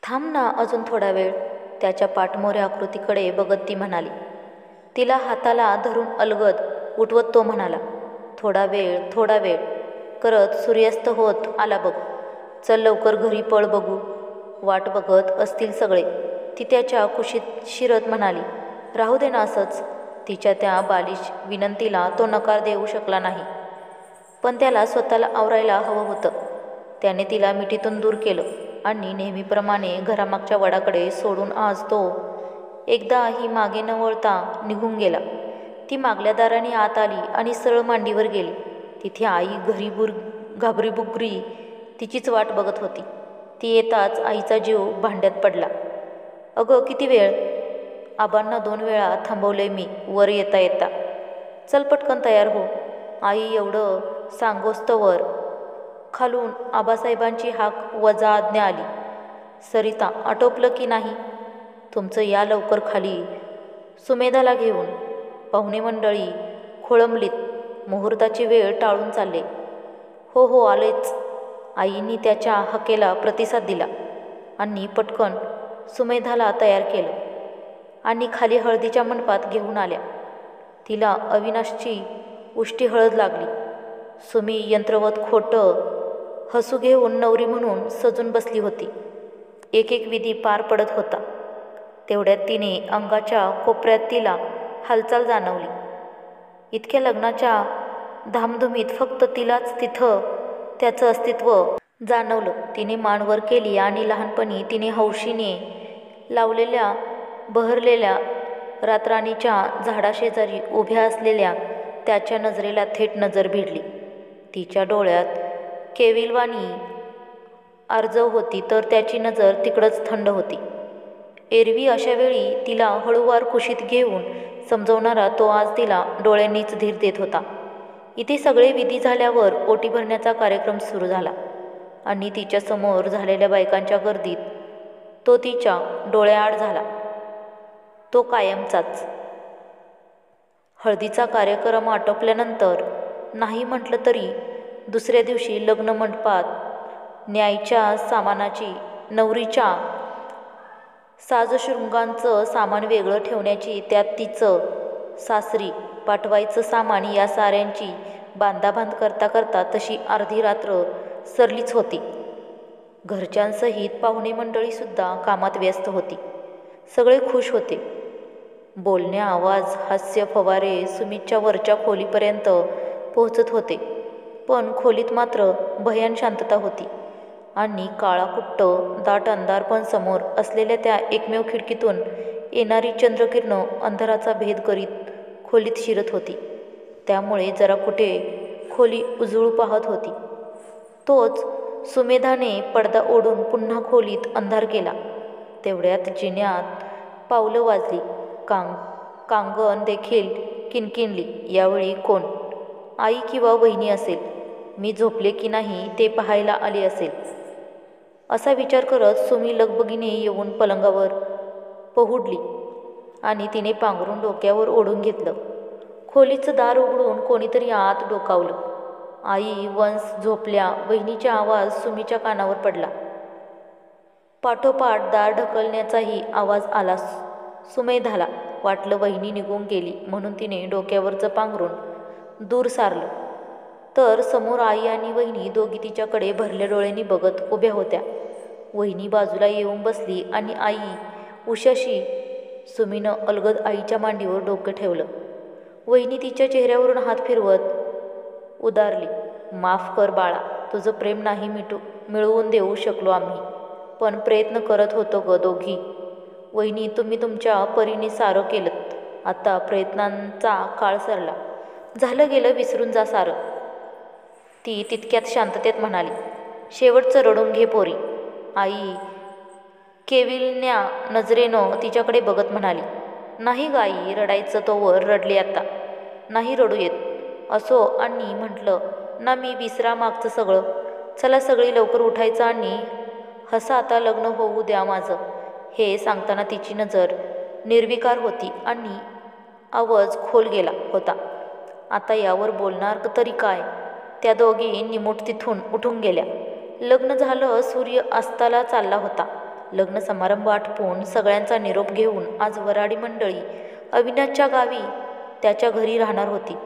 थांब ना अजून थोडा वेळ, त्याच्या पाठमोऱ्या आकृतीकडे बघत ती म्हणाली. तिला हाताला धरून अलगद उठवत तो म्हणाला, थोडा वेळ करत सूर्यास्त होत आला बघ. चल लवकर घरी पळ बघू. वाट बघत असतील सगळे. ती त्याच्या कुशीत शिरत म्हणाली, राहू दे ना असंच. तिच्या त्या बालिश विनंतीला तो नकार देऊ शकला नाही. पण त्याला स्वतःला आवरायला हवं होतं. त्याने तिला मिठीतून दूर केलं आणि नेहमीप्रमाणे घरामागच्या वडाकडे सोडून आज तो एकदाही मागे न वळता निघून गेला. ती मागल्या दाराने आत आली आणि सरळ मांडीवर गेली. तिथे आई घाबरीबुगरी तिचीच वाट बघत होती. ती येताच आईचा जीव भांड्यात पडला. अगं किती वेळ? आबांना 2 वेळा थांबवलंय मी वर येता येता. चल पटकन तयार हो. आई एवढं सांगोस्तवर खालून आबासाहेबांची हाक वजा आज्ञा आली. सरिता आटोपलं की नाही तुमचं? या लवकर खाली सुमेधाला घेऊन. पाहुणे मंडळी खोळंबलीत. मुहूर्ताची वेळ टाळून चालले. हो आलेच. आईंनी त्याच्या हाकेला प्रतिसाद दिला आणि पटकन सुमेधाला तयार केलं आणि खाली हळदीच्या मंडपात घेऊन आल्या. तिला अविनाशची उष्टी हळद लागली. सुमी यंत्रवत खोटं हसू घेऊन नवरी म्हणून सजून बसली होती. एक विधी पार पडत होता. तेवढ्यात तिने अंगाच्या कोपऱ्यात तिला हालचाल जाणवली. इतक्या लग्नाच्या धामधुमीत फक्त तिलाच तिथं त्याचं अस्तित्व जाणवलं. तिने मान वर केली आणि लहानपणी तिने हौशीने लावलेल्या बहरलेल्या रातराणीच्या झाडाशेजारी उभ्या असलेल्या त्याच्या नजरेला थेट नजर भिडली. तिच्या डोळ्यात केविलवाणी आर्जव होती तर त्याची नजर तिकडंच थंड होती. एरवी अशावेळी तिला हळूवार कुशीत घेऊन समजवणारा तो आज तिला डोळ्यांनीच धीर देत होता. इथे सगळे विधी झाल्यावर ओटी भरण्याचा कार्यक्रम सुरू झाला आणि तिच्यासमोर झालेल्या बायकांच्या गर्दीत तो तिच्या डोळ्याआड झाला. तो कायमचाच. हळदीचा कार्यक्रम आटोपल्यानंतर नाही म्हटलं तरी दुसऱ्या दिवशी लग्न मंडपात न्यायच्या सामानाची, नवरीच्या साजशृंगांचं सामान वेगळं ठेवण्याची, त्यात तिचं सासरी पाठवायचं सामान, या साऱ्यांची बांधाबांध करता करता तशी अर्धी रात्र सरलीच होती. घरच्यांसहित पाहुणे मंडळीसुद्धा कामात व्यस्त होती. सगळे खुश होते. बोलणे, आवाज, हास्य फवारे सुमितच्या वरच्या खोलीपर्यंत पोहोचत होते. पण खोलीत मात्र भयान शांतता होती आणि काळाकुट्ट दाट अंधार. पण समोर असलेल्या त्या एकमेव खिडकीतून येणारी चंद्रकिरणं अंधाराचा भेद करीत खोलीत शिरत होती. त्यामुळे जरा कुठे खोली उजळू पाहत होती. तोच सुमेधाने पडदा ओढून पुन्हा खोलीत अंधार केला. तेवढ्यात जिन्यात पावलं वाजली. कांगण देखील किणकिणली. यावेळी कोण? आई किंवा वहिनी असेल. मी झोपले की नाही ते पाहायला आली असेल, असा विचार करत सुमी लगबगीने येऊन पलंगावर पहुडली आणि तिने पांघरून डोक्यावर ओढून घेतलं. खोलीचं दार उघडून कोणीतरी आत डोकावलं. आई, वंस झोपल्या, वहिनीचा आवाज सुमीच्या कानावर पडला. पाठोपाठ दार ढकलण्याचाही आवाज आला. सुमेधाला वाटलं वहिनी निघून गेली म्हणून तिने डोक्यावरचं पांघरून दूर सारलं. तर समोर आई आणि वहिनी दोघी तिच्याकडे भरल्या डोळ्यांनी बघत उभ्या होत्या. वहिनी बाजूला येऊन बसली आणि आई उशाशी. सुमीनं अलगद आईच्या मांडीवर डोकं ठेवलं. वहिनी तिच्या चेहऱ्यावरून हात फिरवत उदारली. माफ कर बाळा, तुझं प्रेम नाही मिळवून देऊ शकलो आम्ही, पण प्रयत्न करत होतो ग दोघी. वहिनी, तुम्ही तुमच्या परीने सारं केलंत. आता प्रयत्नांचा काळ सरला. झालं गेलं विसरून जा सारं, ती तितक्यात शांततेत म्हणाली. शेवटचं रडून घे पोरी. आई केविलन्या नजरेनं तिच्याकडे बघत म्हणाली. नाही ग आई, रडायचं तोवर रडले, आता नाही रडू येत. असो, आणि म्हटलं ना मी, विसरा मागचं सगळं. चला सगळी लवकर उठायचं आणि हसा, आता लग्न होऊ द्या माझं. हे सांगताना तिची नजर निर्विकार होती आणि आवाज खोल गेला होता. आता यावर बोलणार तरी काय? त्या दोघी निमूट तिथून उठून गेल्या. लग्न झालं. सूर्य अस्ताला चालला होता लग्न समारंभ आटपून सगळ्यांचा निरोप घेऊन आज वराडी मंडळी अविनाशच्या गावी त्याच्या घरी राहणार होती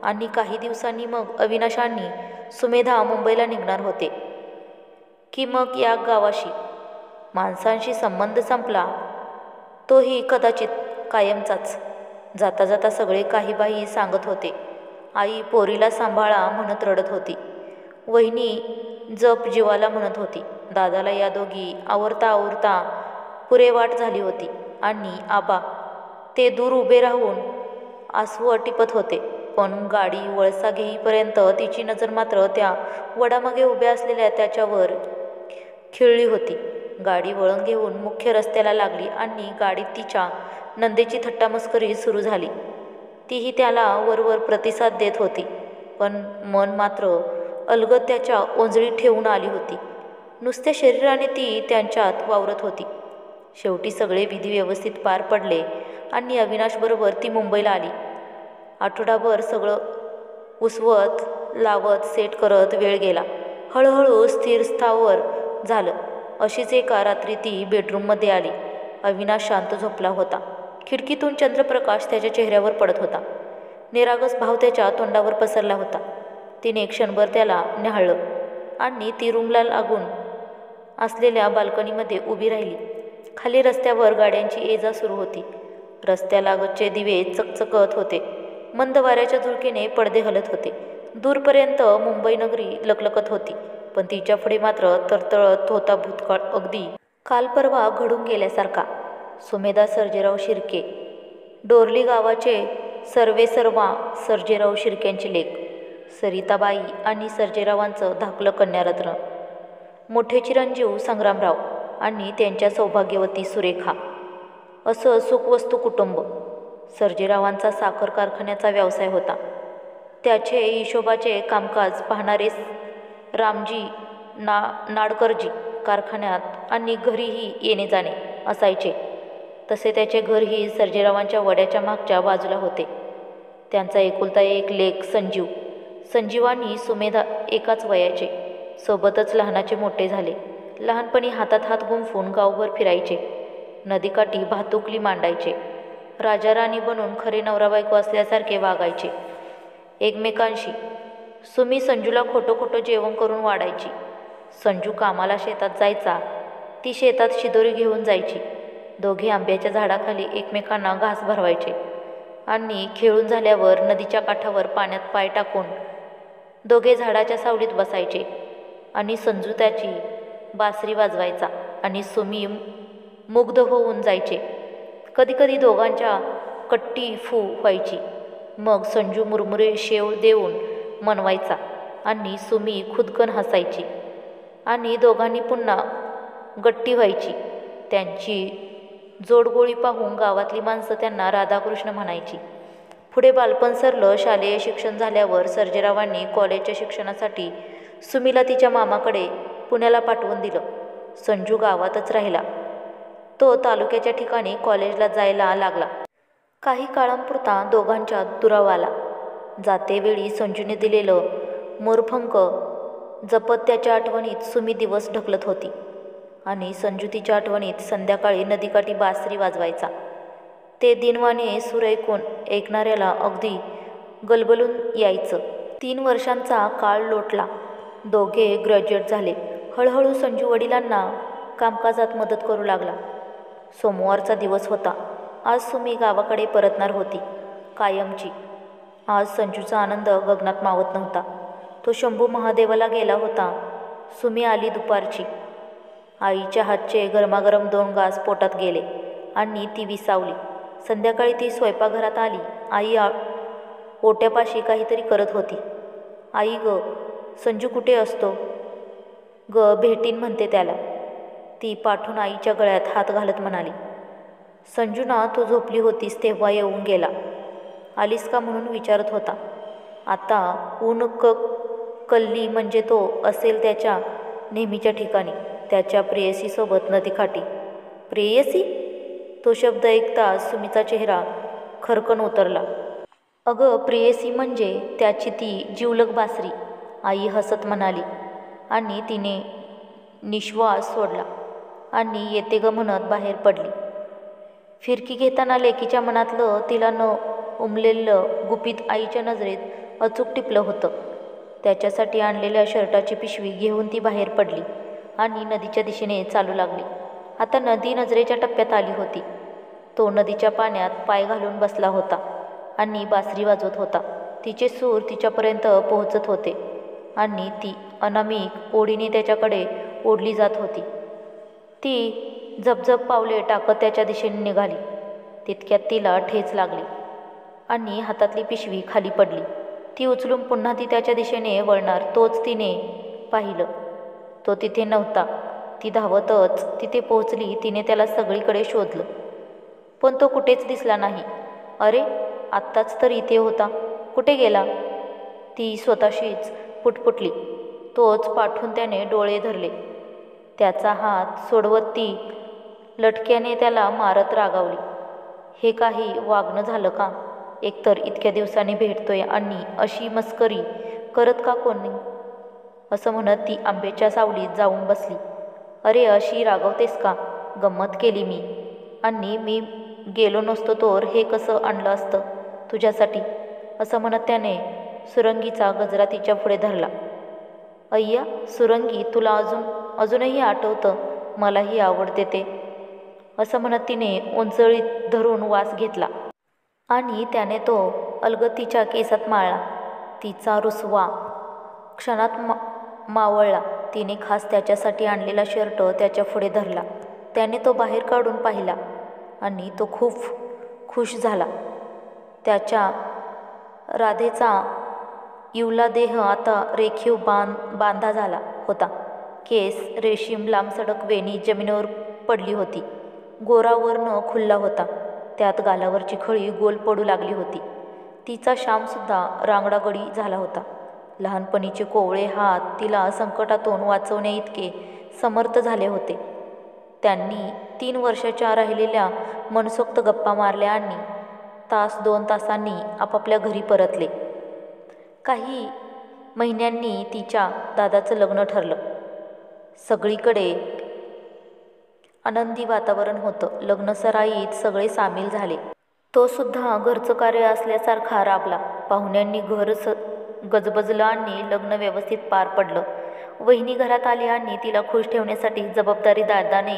आणि काही दिवसांनी मग अविनाश आणि सुमेधा मुंबईला निघणार होते की मग या गावाशी माणसांशी संबंध संपला, तोही कदाचित कायमचाच. जाता जाता सगळे काही बाई सांगत होते. आई पोरीला सांभाळा म्हणत रडत होती. वहिनी जप जीवाला म्हणत होती. दादाला या दोघी आवरता आवरता पुरेवाट झाली होती आणि आबा ते दूर उभे राहून आसवं टिपत होते. पण गाडी वळसा घेईपर्यंत तिची नजर मात्र त्या वडामागे उभ्या असलेल्या त्याच्यावर खिळली होती. गाडी वळण घेऊन मुख्य रस्त्याला लागली आणि गाडीत तिच्या नंदेची थट्टामस्करी सुरू झाली. तीही त्याला वरवर प्रतिसाद देत होती, पण मन मात्र अलगद त्याच्या ओंजळीत ठेवून आली होती. नुसत्या शरीराने ती त्यांच्यात वावरत होती. शेवटी सगळे विधी व्यवस्थित पार पडले आणि अविनाशबरोबर ती मुंबईला आली. आठवडाभर सगळं उसवत लावत सेट करत वेळ गेला. हळूहळू स्थिरस्थावर झालं. अशीच एका रात्री ती बेडरूममध्ये आली. अविनाश शांत झोपला होता. खिडकीतून चंद्रप्रकाश त्याच्या चेहऱ्यावर पडत होता. निरागस भाव त्याच्या तोंडावर पसरला होता. तिने क्षणभर त्याला न्याहाळलं आणि ती रूमला लागून असलेल्या बाल्कनीमध्ये उभी राहिली. खाली रस्त्यावर गाड्यांची ये-जा सुरू होती. रस्त्यालागतचे दिवे चकचकत होते. मंद वाऱ्याच्या झुळकेने पडदे हलत होते. दूरपर्यंत मुंबई नगरी लकलकत होती, पण तिच्या पुढे मात्र तरतळत होता भूतकाळ, अगदी काल परवा घडून गेल्यासारखा. सुमेधा सर्जेराव शिर्के, डोरली गावाचे सर्वेसर्वा सर्जेराव शिर्क्यांची लेक, सरिताबाई आणि सर्जेरावांचं धाकलं कन्यारत्न, मोठे चिरंजीव संग्रामराव आणि त्यांच्या सौभाग्यवती सुरेखा, असं सुखवस्तू कुटुंब. सर्जेरावांचा साखर कारखान्याचा व्यवसाय होता. त्याचे हिशोबाचे कामकाज पाहणारे रामजी नाडकरजी कारखान्यात आणि घरीही येणे जाणे असायचे. तसे त्याचे घरही सर्जेरावांच्या वड्याच्या मागच्या बाजूला होते. त्यांचा एकुलता एक लेक संजीव आणि सुमेधा एकाच वयाचे, सोबतच लहानाचे मोठे झाले. लहानपणी हातात हात गुंफून गावभर फिरायचे, नदीकाठी भातुकली मांडायचे, राजाराणी बनून खरे नवरा बायको असल्यासारखे वागायचे एकमेकांशी. सुमी संजूला खोटं खोटं जेवण करून वाढायची. संजू कामाला शेतात जायचा, ती शेतात शिदोरी घेऊन जायची. दोघे आंब्याच्या झाडाखाली एकमेकांना घास भरवायचे आणि खेळून झाल्यावर नदीच्या काठावर पाण्यात पाय टाकून दोघे झाडाच्या सावलीत बसायचे आणि संजू त्याची बासरी वाजवायचा आणि सुमी मुग्ध होऊन जायचे. कधीकधी दोघांच्या कट्टी फू व्हायची. मग संजू मुरमुरे शेव देऊन मनवायचा आणि सुमी खुदकन हसायची आणि दोघांनी पुन्हा गट्टी व्हायची. त्यांची जोडगोळी पाहून गावातली माणसं त्यांना राधाकृष्ण म्हणायची. पुढे बालपण सरलं. शालेय शिक्षण झाल्यावर सर्जेरावांनी कॉलेजच्या शिक्षणासाठी सुमीला तिच्या मामाकडे पुण्याला पाठवून दिलं. संजू गावातच राहिला. तो तालुक्याच्या ठिकाणी कॉलेजला जायला लागला. काही काळापुरता दोघांच्यात दुरावा आला. जातेवेळी संजूने दिलेलं मोरपंख जपत त्याच्या आठवणीत सुमी दिवस ढकलत होती आणि संजू तिच्या आठवणीत संध्याकाळी नदीकाठी बासरी वाजवायचा. ते दिनवाने सूर ऐकून ऐकणाऱ्याला अगदी गलबलून यायचं. 3 वर्षांचा काळ लोटला. दोघे ग्रॅज्युएट झाले. हळूहळू संजू वडिलांना कामकाजात मदत करू लागला. सोमवारचा दिवस होता. आज सुमी गावाकडे परतणार होती, कायमची. आज संजूचा आनंद गगनात मावत नव्हता. तो शंभू महादेवाला गेला होता. सुमी आली दुपारची. आईच्या हातचे गरमागरम 2 घास पोटात गेले आणि ती विसावली. संध्याकाळी ती स्वयंपाकघरात आली. आई ओट्यापाशी काहीतरी करत होती. आई ग, संजू कुठे असतो ग? भेटीन म्हणते त्याला, ती पाठून आईच्या गळ्यात हात घालत म्हणाली. संजू ना, तू झोपली होतीस तेव्हा येऊन गेला. आलीस का म्हणून विचारत होता. आता ऊन कल्ली म्हणजे तो असेल त्याच्या नेहमीच्या ठिकाणी, त्याच्या प्रेयसीसोबत नदीकाठी. प्रेयसी? तो शब्द ऐकताच सुमीचा चेहरा खरकन उतरला. अगं, प्रेयसी म्हणजे त्याची ती जिवलग बासरी, आई हसत म्हणाली आणि तिने निश्वास सोडला. आणि येते ग म्हणत बाहेर पडली. फिरकी घेताना लेकीच्या मनातलं तिला न उमलेलं गुपित आईच्या नजरेत अचूक टिपलं होतं. त्याच्यासाठी आणलेल्या शर्टाची पिशवी घेऊन ती बाहेर पडली आणि नदीच्या दिशेने चालू लागली. आता नदी नजरेच्या टप्प्यात आली होती. तो नदीच्या पाण्यात पाय घालून बसला होता आणि बासरी वाजवत होता. तिचे सूर तिच्यापर्यंत पोहोचत होते आणि ती अनामिक ओढीने त्याच्याकडे ओढली जात होती. ती झपझप पावले टाकत त्याच्या दिशेने निघाली. तितक्यात तिला ठेच लागली आणि हातातली पिशवी खाली पडली. ती उचलून पुन्हा ती त्याच्या दिशेने वळणार तोच तिने पाहिलं. तो तिथे नव्हता. ती धावतच तिथे पोहोचली. तिने त्याला सगळीकडे शोधलं, पण तो कुठेच दिसला नाही. अरे, आत्ताच तर इथे होता, कुठे गेला? ती स्वतःशीच पुटपुटली. तोच पाठून त्याने डोळे धरले. त्याचा हात सोडवत ती लटक्याने त्याला मारत रागावली. हे काही वागणं झालं का? एकतर इतक्या दिवसांनी भेटतोय आणि अशी मस्करी करत का कोणी? असं म्हणत ती आंब्याच्या सावलीत जाऊन बसली. अरे, अशी रागवतेस का? गंमत केली मी. आणि मी गेलो नसतो तर हे कसं आणलं असतं तुझ्यासाठी? असं म्हणत त्याने सुरंगीचा गजरा तिच्या पुढे धरला. अय्या सुरंगी, तुला अजूनही आठवतं मलाही आवडते ते? असं म्हणत तिने उंचळीत धरून वास घेतला आणि त्याने तो अलगद तिच्या केसात माळला. तिचा रुसवा क्षणात मावळला. तिने खास त्याच्यासाठी आणलेला शर्ट त्याच्या पुढे धरला. त्याने तो बाहेर काढून पाहिला आणि तो खूप खुश झाला. त्याच्या राधेचा इवला देह आता रेखीव बांधा झाला होता. केस रेशीम लांबसडक वेणी जमिनीवर पडली होती. गोरा वर्ण खुल्ला होता. त्यात गालावरची खळी गोल पडू लागली होती. तिचा श्यामसुद्धा रांगडागडी झाला होता. लहानपणीचे कोवळे हात तिला संकटातून वाचवण्या इतके समर्थ झाले होते. त्यांनी 3 वर्षाच्या राहिलेल्या मनसोक्त गप्पा मारल्या आणि तास 2 तासांनी आपापल्या घरी परतले. काही महिन्यांनी तिच्या दादाचं लग्न ठरलं. सगळीकडे आनंदी वातावरण होतं. लग्नसराईत सगळे सामील झाले. तो सुद्धा घरचं कार्य असल्यासारखा राबला. पाहुण्यांनी घर गजबजलं आणि लग्न व्यवस्थित पार पडलं. वहिनी घरात आली आणि तिला खुश ठेवण्यासाठी जबाबदारी दादाने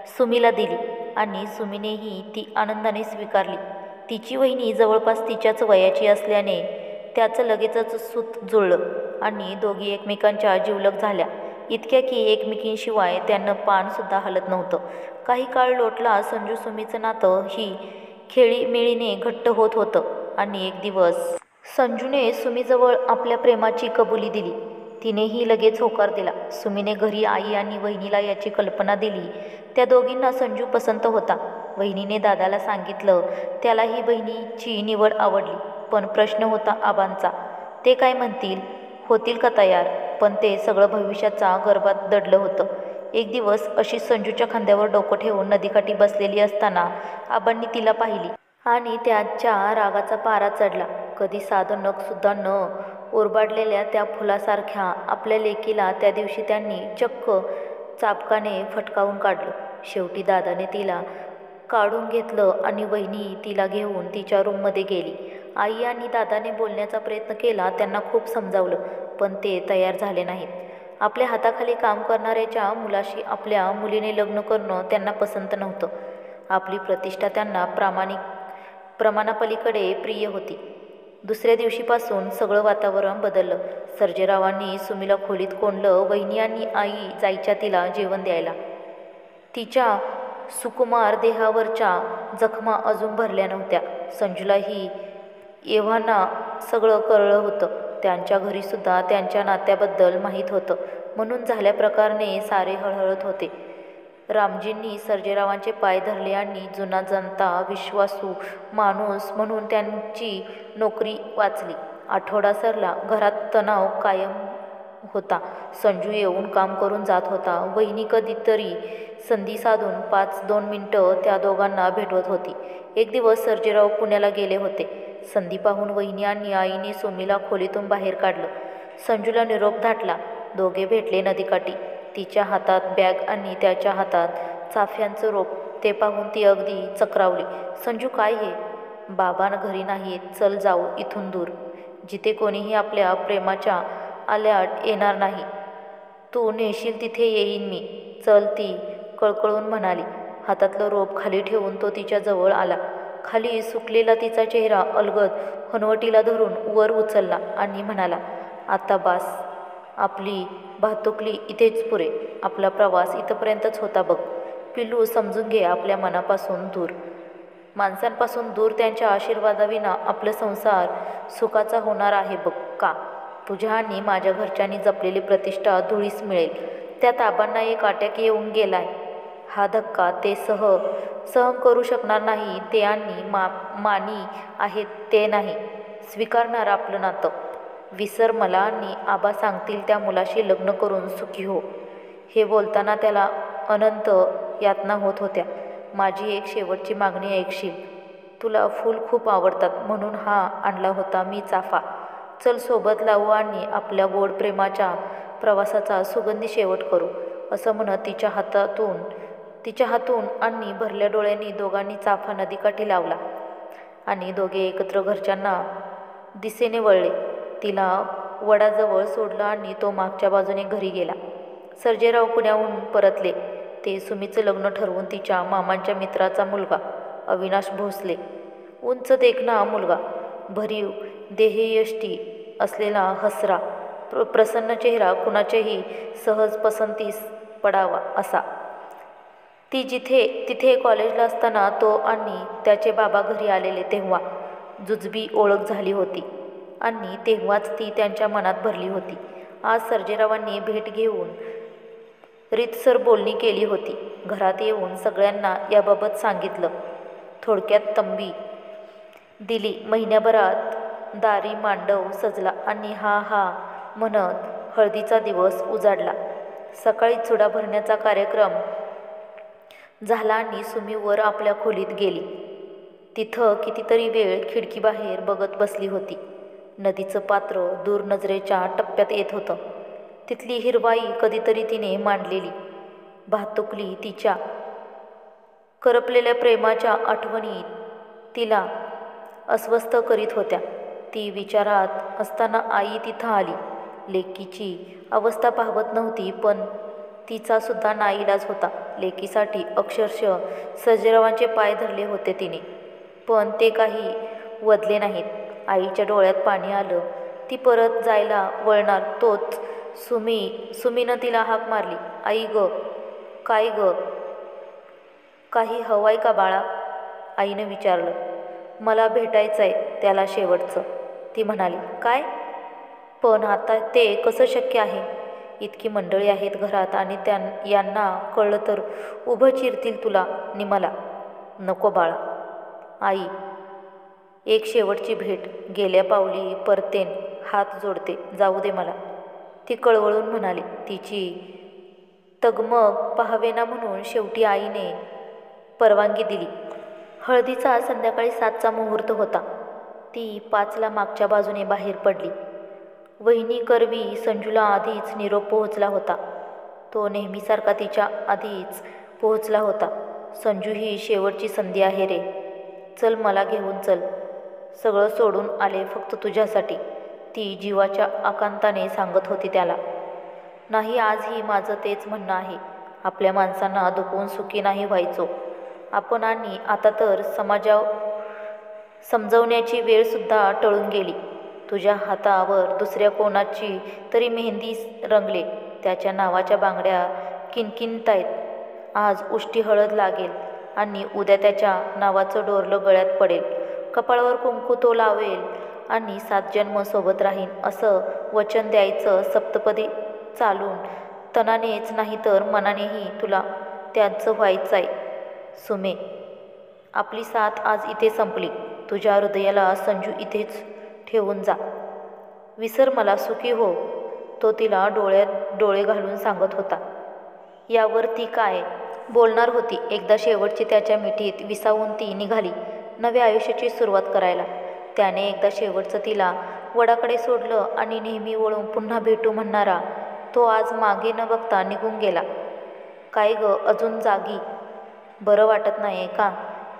सुमीला दिली आणि सुमीनेही ती आनंदाने स्वीकारली. तिची वहिनी जवळपास तिच्याच वयाची असल्याने त्याचं लगेचच सूत जुळलं आणि दोघी एकमेकांच्या जिवलग झाल्या. इतक्या की एकमेकींशिवाय त्यांना पानसुद्धा हलत नव्हतं. काही काळ लोटला. संजू सुमीचं नातं ही खेळीमेळीने घट्ट होत होतं आणि एक दिवस संजूने सुमीजवळ आपल्या प्रेमाची कबुली दिली. तिनेही लगेच होकार दिला. सुमीने घरी आई आणि वहिनीला याची कल्पना दिली. त्या दोघींना संजू पसंत होता. वहिनीने दादाला सांगितलं. त्यालाही बहिणीची निवड आवडली. पण प्रश्न होता आबांचा. ते काय म्हणतील? होतील का तयार? पण ते सगळं भविष्याचा गर्भात दडलं होतं. एक दिवस अशीच संजूच्या खांद्यावर डोकं ठेवून नदीकाठी बसलेली असताना आबांनी तिला पाहिली आणि त्याच्या रागाचा पारा चढला. कधी साधं नखसुद्धा न ओरबाडलेल्या त्या फुलासारख्या आपल्या लेकीला त्या दिवशी त्यांनी चक्क चाबकाने फटकावून काढलं. शेवटी दादाने तिला काढून घेतलं आणि वहिनी तिला घेऊन तिच्या रूममध्ये गेली. आई आणि दादाने बोलण्याचा प्रयत्न केला. त्यांना खूप समजावलं, पण ते तयार झाले नाहीत. आपल्या हाताखाली काम करणाऱ्याच्या मुलाशी आपल्या मुलीने लग्न करणं त्यांना पसंत नव्हतं. आपली प्रतिष्ठा त्यांना प्रमाणापलीकडे प्रिय होती. दुसऱ्या दिवशीपासून सगळं वातावरण बदललं. सर्जेरावांनी सुमीला खोलीत कोंडलं. वहिनी आणि आई जायच्या तिला जेवण द्यायला. तिच्या सुकुमार देहावरच्या जखमा अजून भरल्या नव्हत्या. संजूलाही एव्हाना सगळं कळलं होतं. त्यांच्या घरीसुद्धा त्यांच्या नात्याबद्दल माहीत होतं. म्हणून झाल्या प्रकाराने सारे हळहळत होते. रामजींनी सर्जेरावांचे पाय धरले आणि जुना जाणता विश्वासू माणूस म्हणून त्यांची नोकरी वाचली. आठवडा सरला. घरात तणाव कायम होता. संजू येऊन काम करून जात होता. वहिनी कधीतरी संधी साधून 5-2 मिनिटं त्या दोघांना भेटवत होती. एक दिवस सर्जेराव पुण्याला गेले होते. संधी पाहून वहिनी आणि आईने सुमीला खोलीतून बाहेर काढलं. संजूला निरोप धाटला. दोघे भेटले नदीकाठी. तिच्या हातात बॅग आणि त्याच्या हातात चाफ्यांचं रोप. ते पाहून ती अगदी चक्रावली. संजू, काय हे? बाबा घरी नाहीत, चल जाऊ इथून दूर, जिथे कोणीही आपल्या प्रेमाच्या आल्यात येणार नाही. तू नेशील तिथे येईन मी. चल, ती कळकळून म्हणाली. हातातलं रोप खाली ठेवून तो तिच्या जवळ आला. खाली सुकलेला तिचा चेहरा अलगद हनुवटीला धरून वर उचलला आणि म्हणाला, आता बास. आपली भातुकली इथेच पुरे. आपला प्रवास इथपर्यंतच होता बघ. पिल्लू, समजून घे, आपल्या मनापासून दूर, माणसांपासून दूर, त्यांच्या आशीर्वादाविना आपला संसार सुखाचा होणार आहे बघ का? तुझ्या आणि माझ्या घरच्यांनी जपलेली प्रतिष्ठा धुळीस मिळेल. त्यात आबांना एक अटॅक येऊन गेलाय. हा धक्का ते सहन करू शकणार नाही. ते आणि मानी आहेत ते नाही स्वीकारणार आपलं नातं. विसर मला आणि आबा सांगतील त्या मुलाशी लग्न करून सुखी हो. हे बोलताना त्याला अनंत यातना होत होत्या. माझी एक शेवटची मागणी ऐकशील? तुला फूल खूप आवडतात म्हणून हा आणला होता मी चाफा. चल, सोबत लावू आणि आपल्या गोड प्रेमाच्या प्रवासाचा सुगंधी शेवट करू. असं म्हणत तिच्या हातून आणि भरल्या डोळ्यांनी दोघांनी चाफा नदीकाठी लावला आणि दोघे एकत्र घरच्यांना दिशेने वळले. तिला वडाजवळ सोडलं आणि तो मागच्या बाजूने घरी गेला. सर्जेराव पुण्याहून परतले. ते सुमीचं लग्न ठरवून तिच्या मामांच्या मित्राचा मुलगा अविनाश भोसले, उंच देखणा मुलगा, भरीव देहयष्टी असलेला, हसरा प्रसन्न चेहरा, कुणाच्याही सहज पसंतीस पडावा असा. तिथे कॉलेजला असताना तो आणि त्याचे बाबा घरी आलेले तेव्हा जुजबी ओळख झाली होती आणि तेव्हाच ती त्यांच्या मनात भरली होती. आज सर्जेरावांनी भेट घेऊन रीतसर बोलणी केली होती. घरात येऊन सगळ्यांना याबाबत सांगितलं. थोडक्यात तंबी दिली. महिन्याभरात दारी मांडव सजला आणि हा म्हणत हळदीचा दिवस उजाडला. सकाळी चुडा भरण्याचा कार्यक्रम झाला आणि सुमी वर आपल्या खोलीत गेली. तिथं कितीतरी वेळ खिडकीबाहेर बघत बसली होती. नदीचं पात्र दूर नजरेच्या टप्प्यात येत होतं. तिथली हिरवाई कधीतरी तिने मांडलेली भातुकली, तिच्या करपलेल्या प्रेमाच्या आठवणी तिला अस्वस्थ करीत होत्या. ती विचारात असताना आई तिथं आली. लेकीची अवस्था पाहवत नव्हती, पण तिचा सुद्धा नाईलाज होता. लेकीसाठी अक्षरशः सर्जेरावांचे पाय धरले होते तिने, पण ते काही वदले नाहीत. आईच्या डोळ्यात पाणी आलं. ती परत जायला वळणार तोच सुमीनं तिला हाक मारली. आई ग, काय ग, काही हवाय का बाळा? आईनं विचारलं. मला भेटायचंय त्याला शेवटचं, ती म्हणाली. काय? पण आता ते कसं शक्य आहे? इतकी मंडळी आहेत घरात आणि यांना कळलं तर उभं चिरतील तुला नि मला. नको बाळा. आई, एक शेवटची भेट, गेल्या पावली परतेन, हात जोडते, जाऊ दे मला, ती कळवळून म्हणाली. तिची तगमग पाहावेना म्हणून शेवटी आईने परवानगी दिली. हळदीचा संध्याकाळी 7चा मुहूर्त होता. ती 5ला मागच्या बाजूने बाहेर पडली. वहिनी करवी संजूला आधीच निरोप पोहोचला होता. तो नेहमीसारखा तिच्या आधीच पोहोचला होता. संजू, ही शेवटची संधी आहे रे. चल, मला घेऊन चल. सगळं सोडून आले फक्त तुझ्यासाठी, ती जीवाच्या आकांताने सांगत होती त्याला. नाही, आजही माझं तेच म्हणणं आहे. आपल्या माणसांना दुखवून सुखी नाही व्हायचो आपण, आणि आता तर समजवण्याची वेळसुद्धा टळून गेली. तुझ्या हातावर दुसऱ्या कोणाची तरी मेहंदी रंगले, त्याच्या नावाच्या बांगड्या किणकिणतायत. आज उष्टी हळद लागेल आणि उद्या त्याच्या नावाचं डोरलं गळ्यात पडेल. कपाळावर कुंकू तो लावेल आणि 7 जन्म सोबत राहीन असं वचन द्यायचं. सप्तपदी चालून तनानेच नाही तर मनानेही तुला त्यांचं व्हायचंय. सुमे, आपली साथ आज इथे संपली. तुझ्या हृदयाला संजू इथेच ठेवून जा. विसर मला, सुखी हो, तो तिला डोळ्यात डोळे घालून सांगत होता. यावर ती काय बोलणार होती? एकदा शेवटची त्याच्या मिठीत विसावून ती निघाली नव्या आयुष्याची सुरुवात करायला. त्याने एकदा शेवटचं तिला वडाकडे सोडलं आणि नेहमी वळून पुन्हा भेटू म्हणणारा तो आज मागे न बघता निघून गेला. काय ग, अजून जागी बरं वाटत नाही का?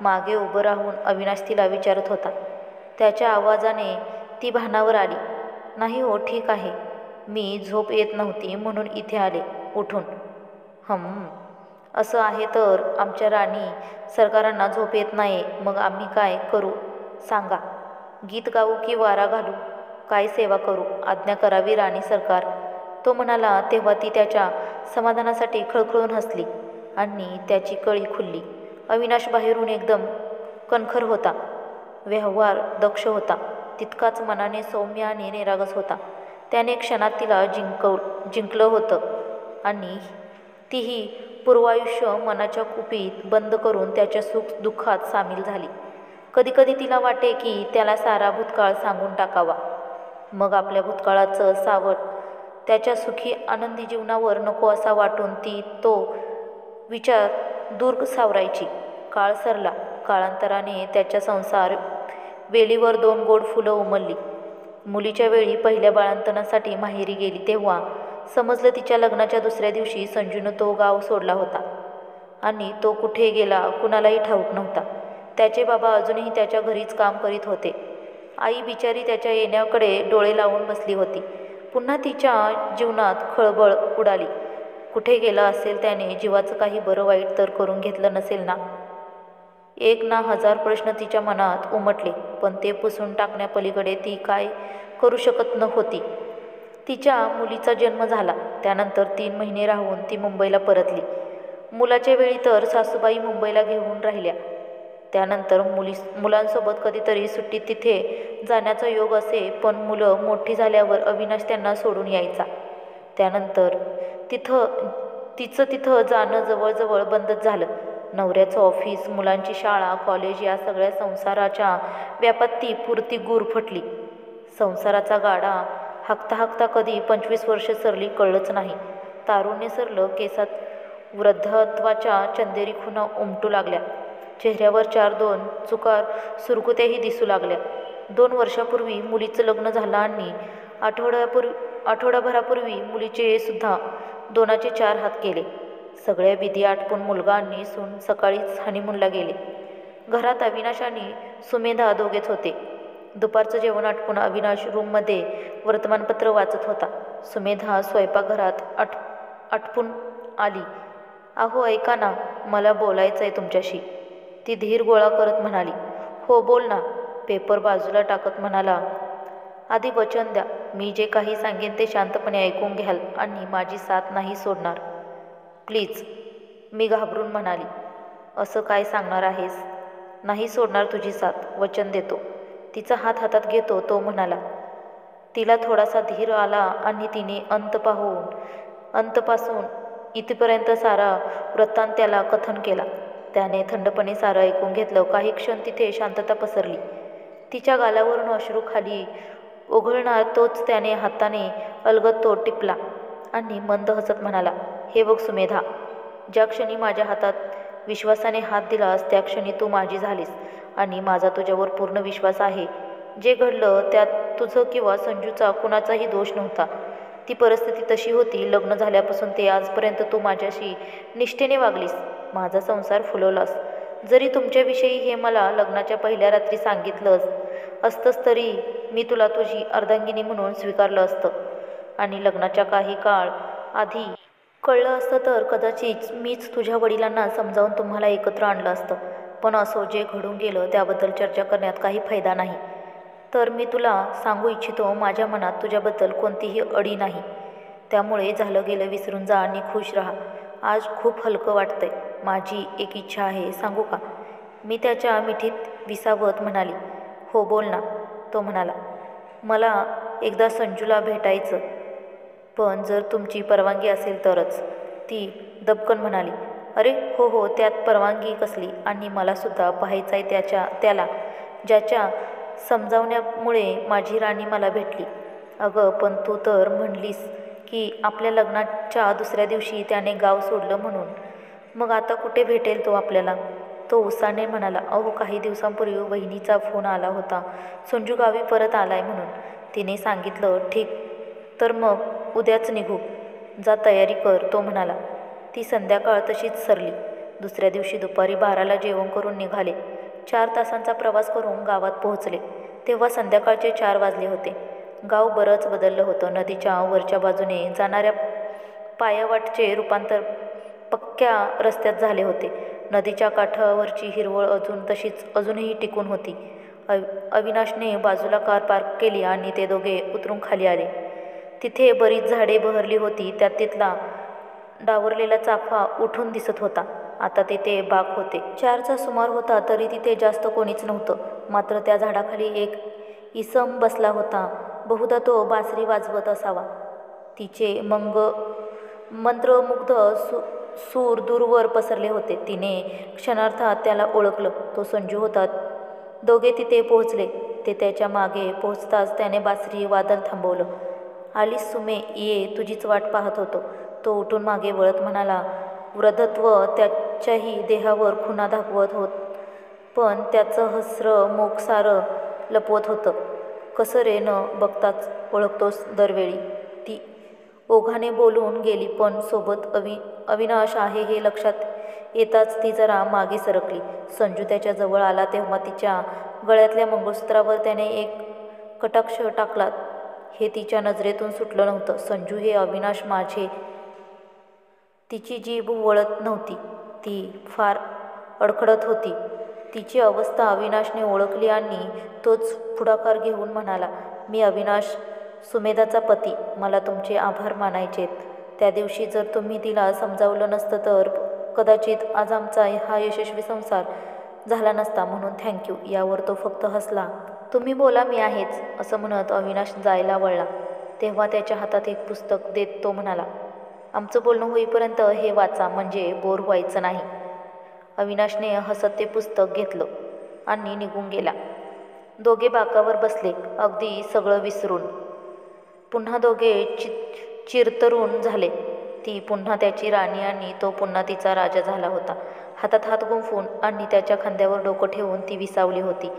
मागे उभं राहून अविनाश तिला विचारत होता. त्याच्या आवाजाने ती भानावर आली. नाही हो, ठीक आहे. मी झोप येत नव्हती म्हणून इथे आले उठून. असं आहे तर आमच्या राणी सरकारांना झोप येत नाही, मग आम्ही काय करू सांगा? गीत गाऊ की वारा घालू? काय सेवा करू? आज्ञा करावी राणी सरकार, तो म्हणाला. तेव्हा ती त्याच्या समाधानासाठी खळखळून हसली आणि त्याची कळी खुलली. अविनाश बाहेरून एकदम कणखर होता, व्यवहार दक्ष होता, तितकाच मनाने सौम्य आणि निरागस होता. त्याने क्षणात तिला जिंकलं होतं आणि तीही पूर्वायुष्य मनाच्या कुपीत बंद करून त्याच्या सुख दुःखात सामील झाली. कधीकधी तिला वाटे की त्याला सारा भूतकाळ सांगून टाकावा, मग आपल्या भूतकाळाचं सावट त्याच्या सुखी आनंदी जीवनावर नको असा वाटून ती तो विचार दूर सावरायची. काळ सरला. काळांतराने त्याच्या संसार वेलीवर 2 गोड फुलं उमलली. मुलीच्या वेळी पहिल्या बाळंतणासाठी माहेरी गेली तेव्हा समजलं तिच्या लग्नाच्या दुसऱ्या दिवशी संजूनं तो गाव सोडला होता आणि तो कुठे गेला कुणालाही ठाऊक नव्हता. त्याचे बाबा अजूनही त्याच्या घरीच काम करीत होते. आई बिचारी त्याच्या येण्याकडे डोळे लावून बसली होती. पुन्हा तिच्या जीवनात खळबळ उडाली. कुठे गेला असेल त्याने? जीवाचं काही बरं वाईट तर करून घेतलं नसेल ना? एक ना हजार प्रश्न तिच्या मनात उमटले, पण ते पुसून टाकण्यापलीकडे ती काय करू शकत नव्हती. तिच्या मुलीचा जन्म झाला. त्यानंतर 3 महिने राहून ती मुंबईला परतली. मुलाच्या वेळी तर सासूबाई मुंबईला घेऊन राहिल्या. त्यानंतर मुलांसोबत कधीतरी सुट्टीत तिथे जाण्याचा योग असे, पण मुलं मोठी झाल्यावर अविनाश त्यांना सोडून यायचा. त्यानंतर तिचं तिथं जाणं जवळजवळ बंदच झालं. नवऱ्याचं ऑफिस, मुलांची शाळा, कॉलेज या सगळ्या संसाराच्या व्यापात ती पुरती गुरफटली. संसाराचा गाडा हाकता हाकता कधी 25 वर्ष सरली कळलंच नाही. तारुण्य सरलं. केसात वृद्धत्वाच्या चंदेरी खुणा उमटू लागल्या. चेहऱ्यावर 4-2 चुकार सुरकुत्याही दिसू लागल्या. 2 वर्षापूर्वी मुलीचं लग्न झालं आणि आठवडाभरापूर्वी मुलीचे सुद्धा 2चे 4 हात केले. सगळ्या विधी आटपून मुलगा आणि सून सकाळीच हनीमूनला गेले. घरात अविनाश आणि सुमेधा दोघेच होते. दुपारचं जेवण आटपून अविनाश रूममध्ये वर्तमानपत्र वाचत होता. सुमेधा स्वयंपाकघरात आटपून आली. अहो ऐका ना, मला बोलायचं आहे तुमच्याशी, ती धीर गोळा करत म्हणाली. हो बोल ना, पेपर बाजूला टाकत म्हणाला. आधी वचन द्या, मी जे काही सांगेन ते शांतपणे ऐकून घ्याल आणि माझी साथ नाही सोडणार. प्लीज, मी घाबरून म्हणाली. असं काय सांगणार आहेस? नाही सोडणार तुझी साथ, वचन देतो. तिचा हात हातात घेतो तो म्हणाला. तिला थोडासा धीर आला आणि तिने अंतपासून इथपर्यंत सारा वृत्तांत त्याला कथन केला. त्याने थंडपणे सारं ऐकून घेतलं. काही क्षण तिथे शांतता पसरली. तिच्या गालावरून अश्रू खाली ओघळणार तोच त्याने हाताने अलगद तो टिपला आणि मंद हसत म्हणाला. हे बघ सुमेधा, ज्या क्षणी माझ्या हातात विश्वासाने हात दिलास त्या क्षणी तू माझी झालीस आणि माझा तुझ्यावर पूर्ण विश्वास आहे. जे घडलं त्यात तुझं किंवा संजूचा कुणाचाही दोष नव्हता. ती परिस्थिती तशी होती. लग्न झाल्यापासून ते आजपर्यंत तू माझ्याशी निष्ठेने वागलीस, माझा संसार फुलवलास. जरी तुमच्याविषयी हे मला लग्नाच्या पहिल्या रात्री सांगितलं असतंस तरी मी तुला तुझी अर्धांगिनी म्हणून स्वीकारलं असतं आणि लग्नाच्या काही काळ आधी कळलं असतं तर कदाचित मीच तुझ्या वडिलांना समजावून तुम्हाला एकत्र आणलं असतं. पण असो, जे घडून गेलं त्याबद्दल चर्चा करण्यात काही फायदा नाही. तर मी तुला सांगू इच्छितो, माझ्या मनात तुझ्याबद्दल कोणतीही अडी नाही. त्यामुळे झालं गेलं विसरून जा आणि खुश राहा. आज खूप हलकं वाटतंय. माझी एक इच्छा आहे, सांगू का? मी त्याच्या मिठीत विसावत म्हणाली. हो बोल ना, तो म्हणाला. मला एकदा संजूला भेटायचं, पण जर तुमची परवानगी असेल तरच, ती दबकन म्हणाली. अरे हो हो, त्यात परवानगी कसली? आणि मलासुद्धा पाहायचं आहे त्याला, ज्याच्या समजावण्यामुळे माझी राणी मला भेटली. अगं पण तू तर म्हणलीस की आपल्या लग्नाच्या दुसऱ्या दिवशी त्याने गाव सोडलं म्हणून. मग आता कुठे भेटेल तो आपल्याला? तो उत्साहाने म्हणाला. अहो काही दिवसांपूर्वी वहिनीचा फोन आला होता, संजू गावी परत आलाय म्हणून. तिने सांगितलं. ठीक, तर मग उद्याच निघू. जा तयारी कर, तो म्हणाला. ती संध्याकाळ तशीच सरली. दुसऱ्या दिवशी दुपारी 12ला जेवण करून निघाले. 4 तासांचा प्रवास करून गावात पोहोचले तेव्हा संध्याकाळचे 4 वाजले होते. गाव बरंच बदललं होतं. नदीच्या वरच्या बाजूने जाणाऱ्या पायावाटचे रूपांतर पक्क्या रस्त्यात झाले होते. नदीच्या काठावरची हिरवळ अजूनही टिकून होती. अविनाशने बाजूला कार पार्क केली आणि ते दोघे उतरून खाली आले. तिथे बरीच झाडे बहरली होती. त्यात तिथला डावरलेला चाफा उठून दिसत होता. आता तिथे बाग होते. 4चा सुमार होता तरी तिथे जास्त कोणीच नव्हतं. मात्र त्या झाडाखाली एक इसम बसला होता. बहुधा तो बासरी वाजवत असावा. तिचे मंत्रमुग्ध सूर दूरवर पसरले होते. तिने क्षणार्धात त्याला ओळखलं. तो संजू होता. दोघे तिथे पोहोचले. ते त्याच्या मागे पोहोचताच त्याने बासरी वादन थांबवलं. आलीस सुमे, ये, तुझीच वाट पाहत होतो. तो उठून मागे वळत म्हणाला. वृद्धत्व त्याच्याही देहावर खुणा दाखवत होत, पण त्याचं हसरं मुख सारं लपवत होतं. कसं रे, न बघताच ओळखतोस दरवेळी, ती ओघाने बोलून गेली. पण सोबत अविनाश आहे हे लक्षात येताच ती जरा मागे सरकली. संजू त्याच्या जवळ आला तेव्हा तिच्या गळ्यातल्या मंगळसूत्रावर त्याने एक कटाक्ष टाकला. हे तिच्या नजरेतून सुटलं नव्हतं. संजू हे अविनाश माझे. तिची जीभ वळत नव्हती. ती फार अडखडत होती. तिची अवस्था अविनाशने ओळखली आणि तोच पुढाकार घेऊन म्हणाला, मी अविनाश, सुमेधाचा पती. मला तुमचे आभार मानायचेत. त्या दिवशी जर तुम्ही तिला समजावलं नसतं तर कदाचित आज आमचा हा यशस्वी संसार झाला नसता. म्हणून थँक्यू. यावर तो फक्त हसला. तुम्ही बोला, मी आहेच, असं म्हणत अविनाश जायला वळला तेव्हा त्याच्या हातात एक पुस्तक देत तो म्हणाला, आमचं बोलणं होईपर्यंत हे वाचा, म्हणजे बोर व्हायचं नाही. अविनाशने हसत ते पुस्तक घेतलं आणि निघून गेला. दोघे बाकावर बसले, अगदी सगळं विसरून. पुन्हा दोघे चिरतरुण झाले. ती पुन्हा त्याची राणी आणि तो पुन्हा तिचा राजा झाला होता. हातात हात गुंफून आणि त्याच्या खांद्यावर डोकं ठेवून ती विसावली होती.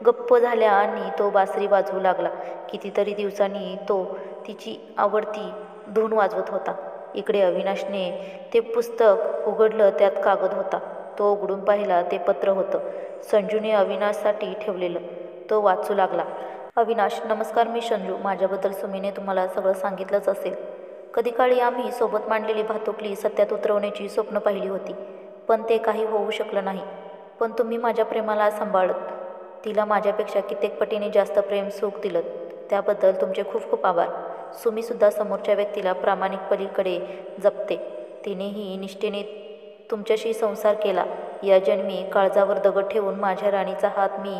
गप्प झाल्या आणि तो बासरी वाजवू लागला. कितीतरी दिवसांनी तो तिची आवडती धून वाजवत होता. इकडे अविनाशने ते पुस्तक उघडलं. त्यात कागद होता. तो उघडून पाहिला. ते पत्र होतं, संजूने अविनाशसाठी ठेवलेलं. तो वाचू लागला. अविनाश, नमस्कार. मी संजू. माझ्याबद्दल सुमीने तुम्हाला सगळं सांगितलंच असेल. कधी काळी आम्ही सोबत मांडलेली भातुकली सत्यात उतरवण्याची स्वप्न पाहिली होती, पण ते काही होऊ शकलं नाही. पण तुम्ही माझ्या प्रेमाला सांभाळत. तिला माझ्यापेक्षा कित्येक पटीने जास्त प्रेम सुख दिलं. त्याबद्दल तुमचे खूप खूप आभार. सुमीसुद्धा समोरच्या व्यक्तीला प्रामाणिकपलीकडे जपते. तिनेही निष्ठेने तुमच्याशी संसार केला. या जन्मी काळजावर दगड ठेवून माझ्या राणीचा हात मी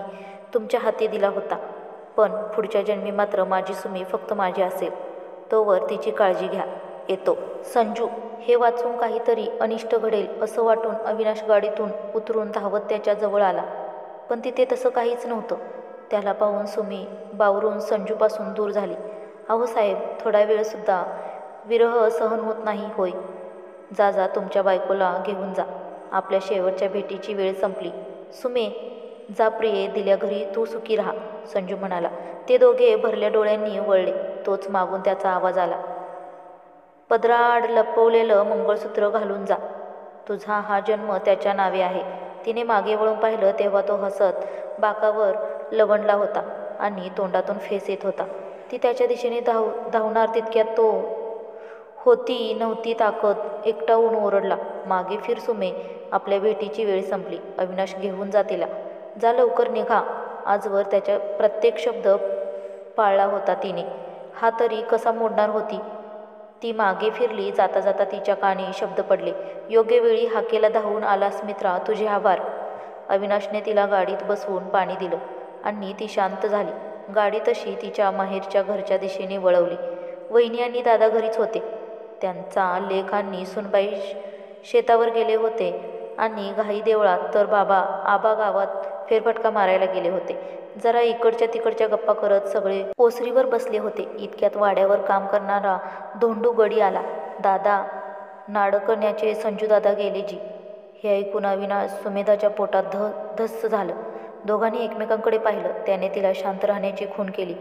तुमच्या हाती दिला होता. पण पुढच्या जन्मी मात्र माझी सुमी फक्त माझी असेल. तोवर तिची काळजी घ्या. येतो. संजू. हे वाचून काहीतरी अनिष्ट घडेल असं वाटून अविनाश गाडीतून उतरून धावत त्याच्या जवळ आला. पण तिथे तसं काहीच नव्हतं. त्याला पाहून सुमी बावरून संजूपासून दूर झाली. अहो साहेब, थोडा वेळसुद्धा विरह सहन होत नाही होय? जा जा, तुमच्या बायकोला घेऊन जा. आपल्या शेवटच्या भेटीची वेळ संपली. सुमे, जा प्रिये, दिल्या घरी तू सुखी राहा, संजू म्हणाला. ते दोघे भरल्या डोळ्यांनी वळले. तोच मागून त्याचा आवाज आला, पदराआड लपवलेलं मंगळसूत्र घालून जा. तुझा हा जन्म त्याच्या नावे आहे. तिने मागे वळून पाहिलं तेव्हा तो हसत बाकावर लवंडला होता आणि तोंडातून फेस येत होता. ती त्याच्या दिशेने धावणार तितक्यात तो होती नव्हती ताकद एकटावून ओरडला, मागे फिर सुमे, आपल्या भेटीची वेळ संपली. अविनाश, घेऊन जा तिला. जा लवकर, निघा. आजवर त्याचा प्रत्येक शब्द पाळला होता तिने. हा तरी कसा मोडणार होती? ती मागे फिरली. जाता जाता तिच्या कानी शब्द पडले, योग्य वेळी हाकेला धावून आलास मित्रा, तुझे आभार. अविनाशने तिला गाडीत बसवून पाणी दिलं आणि ती शांत झाली. गाडी तशी तिच्या माहेरच्या घरच्या दिशेने वळवली. वहिनी आणि दादा घरीच होते. त्यांचा लेक आणि सुनबाई शेतावर गेले होते आणि घाई देवळात, तर आबा गावात फेरफटका मारायला गेले होते. जरा इकडच्या तिकडच्या गप्पा करत सगळे ओसरीवर बसले होते. इतक्यात वाड्यावर काम करणारा धोंडू गडी आला. दादा, नाडकण्याचे संजूदादा गेले जी. हे ऐकून अविनाश सुमेधाच्या पोटात धस्स झालं. दोघांनी एकमेकांकडे पाहिलं. त्याने तिला शांत राहण्याची खूण केली.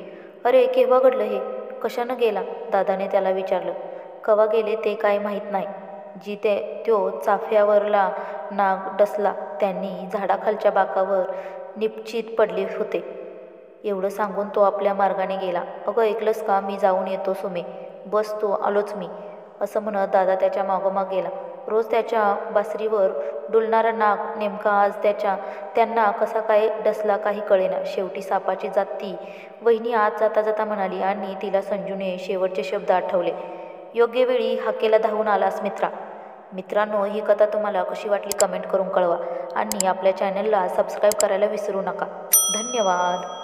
अरे, केव्हा घडलं हे? कशानं गेला? दादाने त्याला विचारलं. कवा गेले ते काय माहीत नाही. त्यो चाफ्यावरला नाग डसला त्यांनी झाडाखालच्या बाकावर निपचित पडले होते. एवढं सांगून तो आपल्या मार्गाने गेला. अगं ऐकलंस का, मी जाऊन येतो सुमे. बस तू, आलोच मी, असं म्हणत दादा त्याच्या मागोमाग गेला. रोज त्याच्या बासरीवर डुलणारा नाग नेमका आज त्यांना कसा काय डसला काही कळेना. शेवटी सापाची जात ती वहिनी आत जाता जाता म्हणाली आणि तिला संजूने शेवटचे शब्द आठवले. योग्य वेळी हाकेला धावून आलास मित्रा. मित्रांनो, ही कथा तुम्हाला कशी वाटली कमेंट करून कळवा आणि आपल्या चॅनलला सबस्क्राईब करायला विसरू नका. धन्यवाद.